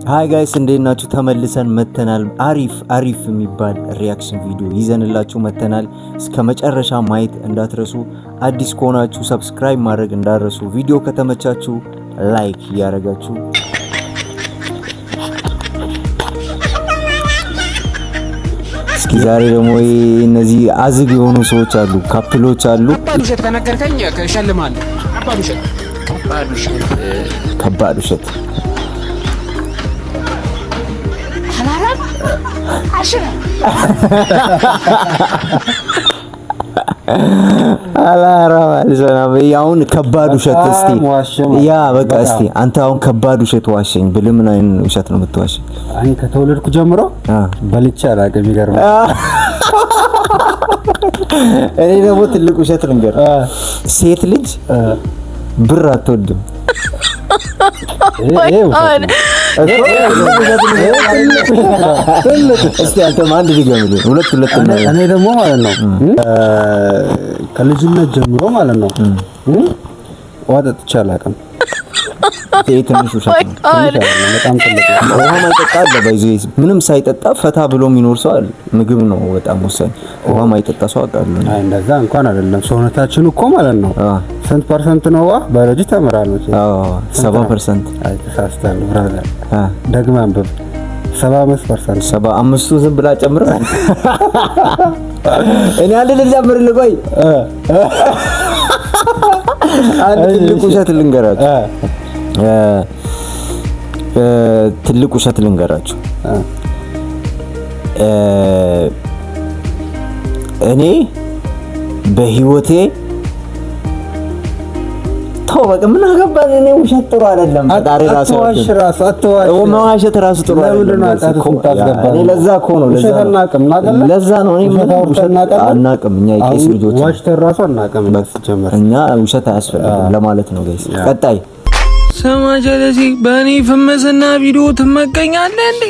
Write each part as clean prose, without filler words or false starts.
ሃይ ጋይስ እንዴት ናችሁ? ተመልሰን መተናል። አሪፍ የሚባል ሪአክሽን ቪዲዮ ይዘንላችሁ መተናል። እስከ መጨረሻ ማየት እንዳትረሱ። አዲስ ከሆናችሁ ሰብስክራይብ ማድረግ እንዳትረሱ። ቪዲዮ ከተመቻችሁ ላይክ ያረጋችሁ። እስኪ ዛሬ ደግሞ እነዚህ አዝግ የሆኑ ሰዎች አሉ፣ ካፕሎች አሉ። ውሸት ከነገርከኝ እሸልምሃለሁ። ከባድ ውሸት አላራም ያውን ከባድ ውሸት እስቲ ያ በቃ እስቲ አንተ አሁን ከባድ ውሸት ዋሸኝ ብል ምን አይነት ውሸት ነው የምትዋሸኝ? አይ ከተወለድኩ ጀምሮ በልቼ አላውቅም። ይገርም። እኔ ደግሞ ትልቅ ውሸት ልንገር፣ ሴት ልጅ ብር አትወድም። እስቲ አንተ ማን ድገምልኝ? ሁለት እኔ ደግሞ ማለት ነው ከልጅነት ጀምሮ ማለት ነው ውሃ ጠጥቼ አላውቅም። ትንሽ ውሸት ነው። በጣም ትልቅ ነው። ውሃ ማይጠጣ አለ ባይዘይ ምንም ሳይጠጣ ፈታ ብሎ የሚኖር ሰው አለ። ምግብ ነው በጣም ወሳኝ። ውሃ ማይጠጣ ሰው አውቃለሁ። አይ እንደዛ እንኳን አይደለም። ሰውነታችን እኮ ማለት ነው ስንት ፐርሰንት ነው ውሃ? ባዮሎጂ ተምራለች። 70%። አይ ተሳስተሃል ብራዘር። ደግመህ አንብብ። 75%። 75ቱ ዝም ብላ ጨምር። እኔ አንድ ልጨምርልህ። ቆይ አንድ ትልቅ ውሸት ልንገራችሁ። እኔ በህይወቴ ተው በቃ ምን አገባኝ። እኔ ውሸት ጥሩ አይደለም። ፈጣሪ ራሱ መዋሸት ራሱ ጥሩ አይደለም። እኔ ለዛ እኮ ነው ለዛ ነው እኔ አናውቅም። እኛ የቄስ ልጆች ዋሽተን ራሱ አናውቅም። እኛ ውሸት አያስፈልግም ለማለት ነው ጋይስ። ቀጣይ ሰማ ጀለሲ በእኔ ፍምስና ቪዲዮ ትመቀኛለህ እንዴ?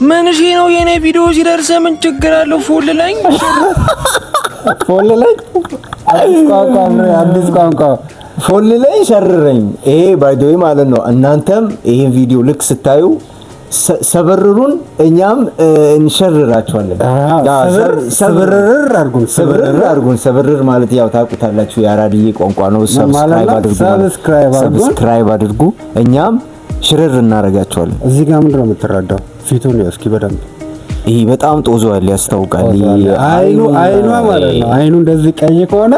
ምን እሺ ነው የኔ ቪዲዮ ሲደርስ ምን ችግር አለው? ፎል ላይ አዲስ ቋንቋ ፎል ላይ ሸርረኝ። ይሄ ባይዶይ ማለት ነው። እናንተም ይሄን ቪዲዮ ልክ ስታዩ ሰበርሩን እኛም እንሸርራችኋለን። ሰበርር ማለት ያው ታውቁታላችሁ የአራድዬ ቋንቋ ነው። ሰብስክራይብ አድርጉ። እኛም ሽርር እናረጋችኋለን። እዚህ ጋር ምንድነው የምትረዳው? ፊቱን እስኪ በደንብ ይሄ በጣም ጦዟል፣ ያስታውቃል። አይኑ ማለት ነው። አይኑ እንደዚህ ቀይ ከሆነ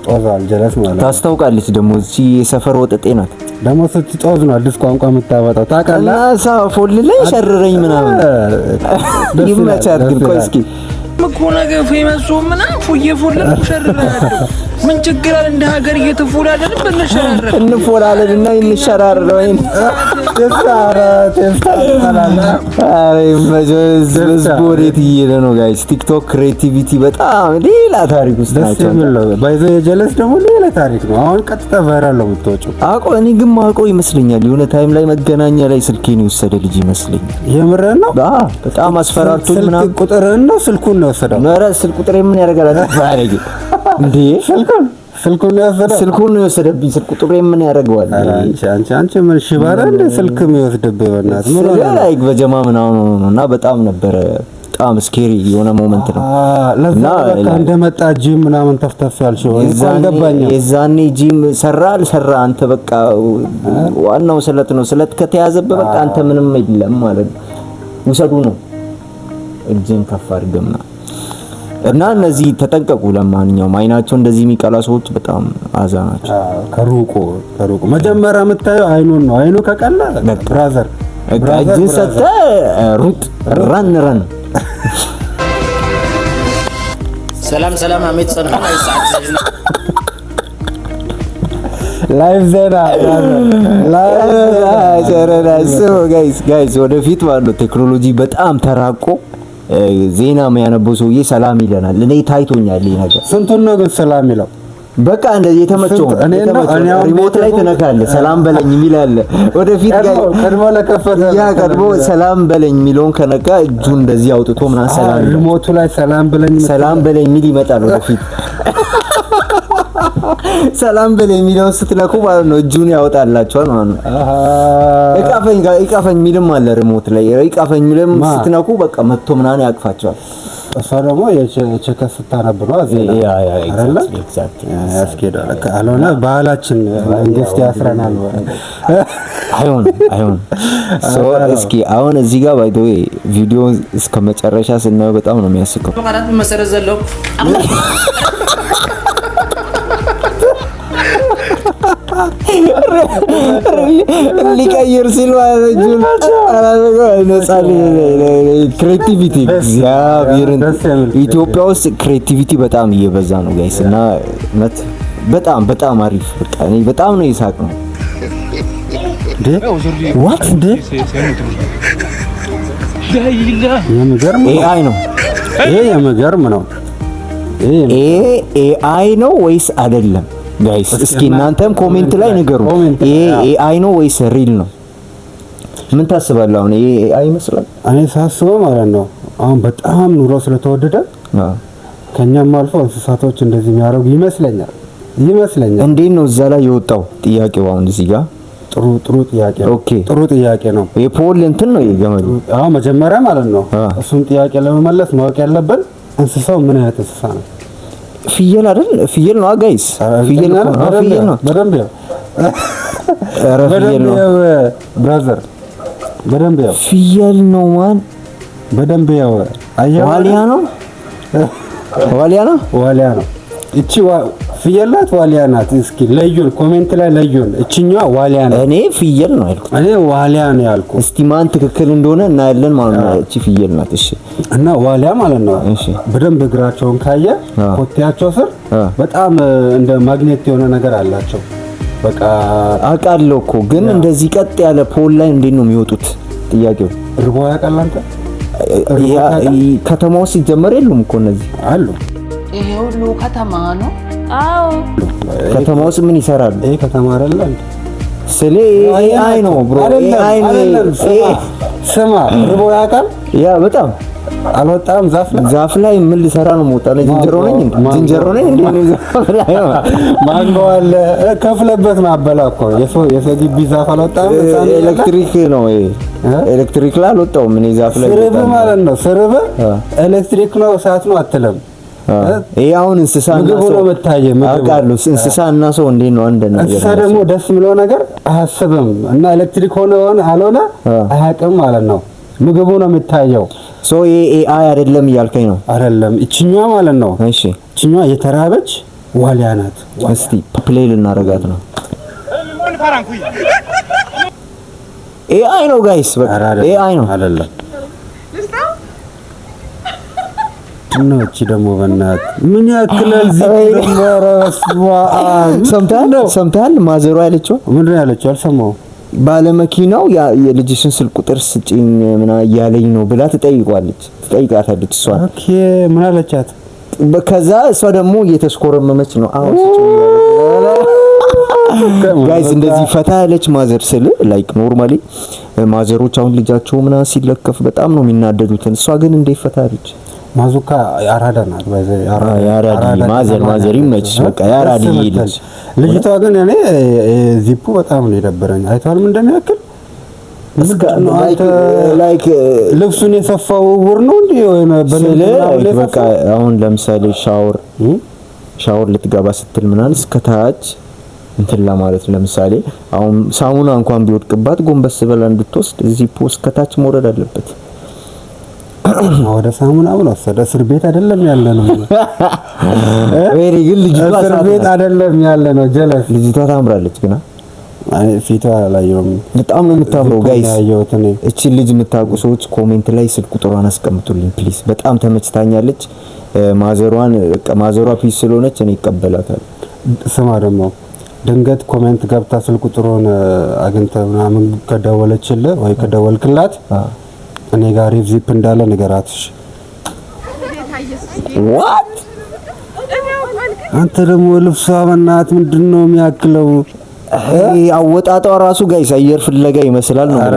ጦዟል፣ ጀለስ ማለት ታስታውቃለች። ደግሞ እቺ የሰፈር ወጠጤ ናት። ደግሞ ስትጦዝ ነው አዲስ ቋንቋ የምታወጣው ታውቃለህ። ፎል ላይ ሸርረኝ ምናምን ይመቻል። ግን ቆይ እስኪ ምኮና ገፈ ይመስሉ ምናምን ፎል ሸርረናል። ምን ችግር አለ? እንደ ሀገር እየተፎላለን በነሸራረር እንፎላለንና እንሸራረር ወይ መዝቦሬት እየሄደ ነው ጋይስ። ቲክቶክ ክሬቲቪቲ በጣም ሌላ ታሪክ ውስጥ ናቸው። ባይዘ የጀለስ ደግሞ ሌላ ታሪክ ነው። አሁን ቀጥታ ቫይራል ነው የምትወጪው። እኔ ግን ማውቀው ይመስለኛል የሆነ ታይም ላይ መገናኛ ላይ ስልኬን የወሰደ ልጅ ይመስለኛል። የምርህን ነው? በጣም አስፈራርቶኝ ምናምን ቁጥርህን ነው ስልኩን ነው የወሰደው? ኧረ ስልክ ቁጥሬ ምን ያደርጋል እንዴ? ስልኩን ነው የወሰደብኝ። ስልክ ቁጥሬ ምን ያደርገዋል? አንቺ ምን ሽባራ እንደ ስልክ የሚወስድብህ በእናትህ ምን ሆነ? ላይክ በጀማ ምናምን እና በጣም ነበረ በጣም ስኬሪ የሆነ ሞመንት ነው። እና እንደመጣ ጂም ምናምን ተፍተፍ ያልሽው የዛኔ ጂም ሰራ አልሰራ አንተ በቃ ዋናው ስለት ነው። ስለት ከተያዘብህ በቃ አንተ ምንም የለም ማለት ነው። ውሰዱ ነው እጅን ከፍ አድርገምና እና እነዚህ ተጠንቀቁ። ለማንኛውም አይናቸው እንደዚህ የሚቀላ ሰዎች በጣም አዛ ናቸው። ከሩቁ መጀመሪያ የምታየው አይኑን ነው። አይኑ ከቀላ ብራዘር እጅን ሰጥተህ ሩጥ ረን ሰላም አሜት ጸና ላይቭ ዜና ጋይስ ወደፊት ባለው ቴክኖሎጂ በጣም ተራቆ ዜና የሚያነበው ሰውዬ ሰላም ይለናል። እኔ ታይቶኛል ይሄ ነገር። ስንቱን ነው ግን ሰላም ይለው? በቃ እንደዚህ የተመቸው ሪሞት ላይ ተነካለህ ሰላም በለኝ የሚል አለ። ወደፊት ጋር ቀድሞ ሰላም በለኝ የሚለውን ከነካ እጁ እንደዚህ አውጥቶ ምናምን ሰላም ሪሞቱ ላይ ሰላም በለኝ የሚል ይመጣል ወደፊት። ሰላም በል የሚለውን ስትነኩ ማለት ነው እጁን ያወጣላችኋል ማለት ነው። ይቃፈኝ ሚልም አለ ሪሞት ላይ ይቃፈኝ ሚልም ስትነኩ በቃ መጥቶ ምናምን ያቅፋቸዋል። እሷ ደግሞ የቸከስ ስታነብ ነው አይደለ? ያስኬዳል። ካልሆነ ባህላችን መንግስት ያስረናል። አይሆን እስኪ አሁን እዚህ ጋር ባይ ዘ ዌይ ቪዲዮ እስከ መጨረሻ ስናየው በጣም ነው የሚያስቀው። ቃላት መሰረት ዘለው ሊቀይር ሲል ክሬቲቪቲ እግዚአብሔርን ኢትዮጵያ ውስጥ ክሬቲቪቲ በጣም እየበዛ ነው ጋይስ እና በጣም አሪፍ በቃ እኔ በጣም ነው ይሳቅ ነው ዋት ኤአይ ነው ይሄ የሚገርም ነው። ኤአይ ነው ወይስ አይደለም? ጋይስ እስኪ እናንተም ኮሜንት ላይ ንገሩ። ይሄ ኤአይ ነው ወይስ ሪል ነው? ምን ታስባለህ? አሁን ይሄ ኤአይ ይመስላል። እኔ ሳስበው ማለት ነው አሁን በጣም ኑሮ ስለተወደደ ከኛም አልፎ እንስሳቶች እንደዚህ የሚያደርጉ ይመስለኛል። እንዴት ነው እዛ ላይ የወጣው ጥያቄው? አሁን እዚህ ጋር ጥሩ ጥያቄ ነው። ኦኬ ጥሩ ጥያቄ ነው። የፖል እንትን ነው የገመዱ። መጀመሪያ ማለት ነው እሱን ጥያቄ ለመመለስ ማወቅ ያለብን እንስሳው ምን አይነት እንስሳ ነው? ፍየል አይደል? ፍየል ነው ጋይስ። ፍየል ነው። በደንብ ያው ብራዘር በደንብ ያው ፍየል ነው ማን በደንብ ያው ዋሊያ ነው። እቺ ፍየል ናት ዋሊያ ናት? እስኪ ለዩን ኮሜንት ላይ ለዩን። እቺኛዋ ዋሊያ ናት። እኔ ፍየል ነው ያልኩት። እኔ ዋሊያ ነው ያልኩት። እስቲ ማን ትክክል እንደሆነ እናያለን ማለት ነው። እቺ ፍየል ናት። እሺ። እና ዋሊያ ማለት ነው በደንብ እግራቸውን ካየ ኮቴያቸው ስር በጣም እንደ ማግኔት የሆነ ነገር አላቸው። በቃ አውቃለሁ እኮ ግን እንደዚህ ቀጥ ያለ ፖል ላይ እንዴት ነው የሚወጡት? ጥያቄው ርቦ ያውቃል አንተ? ከተማ ውስጥ ሲጀመር የሉም እኮ እነዚህ አሉ። ይሄ ሁሉ ከተማ ነው። አዎ ከተማ ውስጥ ምን ይሰራሉ? ይሄ ከተማ አይደለም። ስለ ኤአይ ነው ብሮ። ኤአይ ነው። ስማ ርቦ ያውቃል? ያ በጣም አልወጣም። ዛፍ ላይ ምን ሊሰራ ነው የምወጣው? ዝንጀሮ ነኝ እንዴ? ዛፍ ላይ ማንጎ አለ ከፍለበት ማበላ እኮ የሰው ግቢ ዛፍ አልወጣም። ኤሌክትሪክ ነው ይሄ። ኤሌክትሪክ ላይ አልወጣውም። እኔ ዛፍ ላይ ስርብ ማለት ነው። ስርብ ኤሌክትሪክ ነው እሳት ነው አትልም። ይሄ አሁን እንስሳና ሰው ነው መታየ አውቃለሁ። እንስሳና ሰው እንዴት ነው አንድ ነገር? እንስሳ ደግሞ ደስ የሚለው ነገር አያስብም እና ኤሌክትሪክ ሆነ አልሆነ አያውቅም ማለት ነው። ምግቡ ነው የሚታየው። ሶ ይሄ ኤአይ አይደለም እያልከኝ ነው? አይደለም። እቺኛዋ ማለት ነው። እሺ እቺኛዋ የተራበች ዋሊያ ናት። እስቲ ፕሌይ ልናረጋት ነው። ኤአይ ነው ጋይስ፣ በቃ ኤአይ ነው አይደለም። እቺ ደግሞ በእናት ምን ያክላል ሰምተሃል? ማዘሯ ያለችው ምንድን ነው ያለችው? አልሰማሁም። ባለመኪናው የልጅሽን ስልክ ቁጥር ስጪኝ ምና እያለኝ ነው ብላ ትጠይቃታለች። እሷ ኦኬ ምን አለቻት? ከዛ እሷ ደግሞ እየተሽኮረመመች ነው። አሁን ጋይስ እንደዚህ ፈታ ያለች ማዘር ስል ላይክ ኖርማሊ ማዘሮች አሁን ልጃቸው ምና ሲለከፍ በጣም ነው የሚናደዱት። እሷ ግን እንዴት ፈታ ያለች ማዙካ ያራዳ ናት። ማዘር ይመችሽ። በቃ ያራዲ ልጅ ልጅቷ ግን እኔ ዚፑ በጣም ነው የደበረኝ። አይተዋል ምን እንደሚያክል ላይክ ልብሱን የሰፋው ውር ነው እንዴ? ወይ በቃ አሁን ለምሳሌ ሻወር ልትገባ ስትል ምናምን እስከታች እንትን ለማለት ለምሳሌ አሁን ሳሙና እንኳን ቢወድቅባት ጎንበስ ብላ እንድትወስድ ዚፑ እስከታች መውረድ አለበት። ወደ ሳሙና ብሎ ወሰደ። እስር ቤት አይደለም ያለ ነው። ወይኔ ግን ልጅቷ እስር ቤት አይደለም ያለ ነው። ጀለስ ልጅቷ ታምራለች ግን ፊቷ አላየሁም። በጣም ነው የምታምረው ጋይስ። እቺ ልጅ የምታውቁ ሰዎች ኮሜንት ላይ ስልክ ቁጥሯን አስቀምጡልኝ ፕሊዝ። በጣም ተመችታኛለች። ማዘሯ ፒስ ስለሆነች እኔ ይቀበላታል። ስማ ደግሞ ድንገት ኮሜንት ገብታ ስልክ ቁጥሩን አግኝተህ ምናምን ከደወለችልህ ወይ ከደወልክላት እኔ ጋር ሪቪፕ እንዳለ ንገራትሽ። ዋት አንተ ደግሞ ልብሷ በእናትህ ምንድነው የሚያክለው? አወጣጧ ራሱ ጋይስ አየር ፍለጋ ይመስላል ነው። ኧረ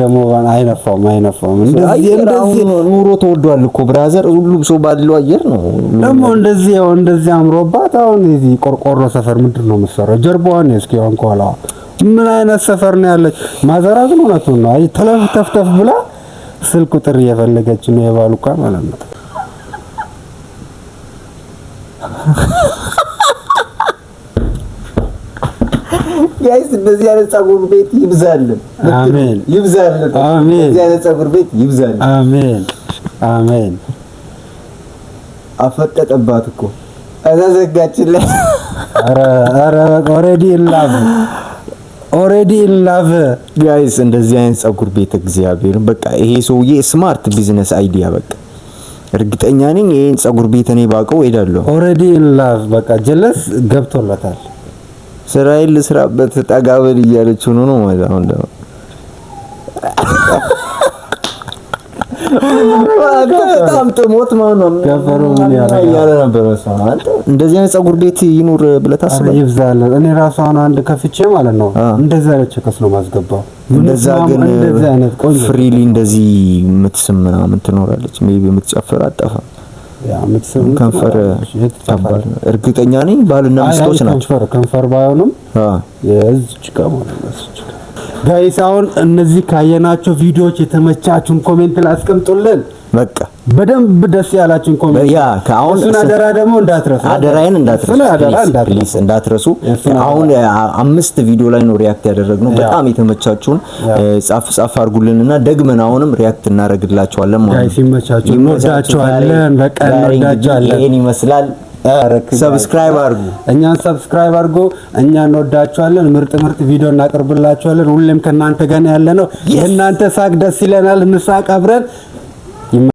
ደግሞ አይነፋም። እንደዚህ ኑሮ ተወዷል እኮ ብራዘር፣ ሁሉም ሰው ባለው አየር ነው ደግሞ እንደዚህ አምሮባት። አሁን እዚህ ቆርቆሮ ሰፈር ምንድን ነው የምትሰራው? ጀርባዋን እስኪ አሁን ከኋላ ምን አይነት ሰፈር ነው ያለች? ማዘራ ግን እውነቱን ነው። አይ ተፍተፍ ብላ ስልክ ቁጥር እየፈለገች ነው የባሉካ ማለት ነው። ጋይስ እንደዚህ አይነት ፀጉር ቤት ይብዛልን። አሜን ይብዛልን። አሜን። እንደዚህ አይነት ፀጉር ቤት ይብዛልን። አሜን አሜን። አፈጠጠባት እኮ አዛዘጋችለ። ኧረ ኦሬዲ ኢን ላቭ ጋይስ እንደዚህ አይነት ፀጉር ቤት እግዚአብሔርን በቃ ይሄ ሰውዬ ስማርት ቢዝነስ አይዲያ በቃ እርግጠኛ ነኝ ይሄን ፀጉር ቤት እኔ ባቀው ሄዳለሁ። ኦሬዲ ኢን ላቭ በቃ ጀለስ ገብቶለታል። ስራዬን ልስራበት ጠጋበል እያለችው ነው ማለት አሁን ደግሞ በጣም ጥሞት ነው ከፈሩ ምን ያለ ነበር አንተ እንደዚህ አይነት ፀጉር ቤት ይኑር ብለህ ታስባለህ? ይብዛል። እኔ ራሱ አንድ ከፍቼ ማለት ነው እንደዛ አይነት ቸከስ ነው ማስገባው። እንደዛ ግን እንደዛ አይነት ቆንጆ ፍሪሊ እንደዚህ የምትስም ምናምን ትኖራለች። ሜቢ የምትጨፍር አጠፋ ምትስም ከንፈር ተባል እርግጠኛ ነኝ ባልና ሚስቶች ናቸው። ከንፈር ባይሆንም የእዚች ጋር ማለት ነው። ጋይስ አሁን እነዚህ ካየናቸው ቪዲዮዎች የተመቻችሁን ኮሜንት ላይ አስቀምጡልን። በቃ በደንብ ደስ ያላችሁን ኮሜንት ያ ከአሁን አደራ ደግሞ እንዳትረሱ፣ አደራዬን እንዳትረሱ። አሁን 5 ቪዲዮ ላይ ነው ሪያክት ያደረግነው። በጣም የተመቻችሁን ጻፍ አድርጉልንና ደግመን አሁንም ሪያክት እናደርግላችኋለን ማለት ነው። ጋይስ ይመቻችሁ፣ እንወዳችኋለን። በቃ እንወዳችኋለን። ይሄን ይመስላል። ሰብስክራይብ አድርጉ፣ እኛን ሰብስክራይብ አድርጉ። እኛ እንወዳችኋለን። ምርጥ ቪዲዮ እናቀርብላችኋለን። ሁሌም ከናንተ ጋር ያለነው የእናንተ ሳቅ ደስ ይለናል። እንሳቅ አብረን።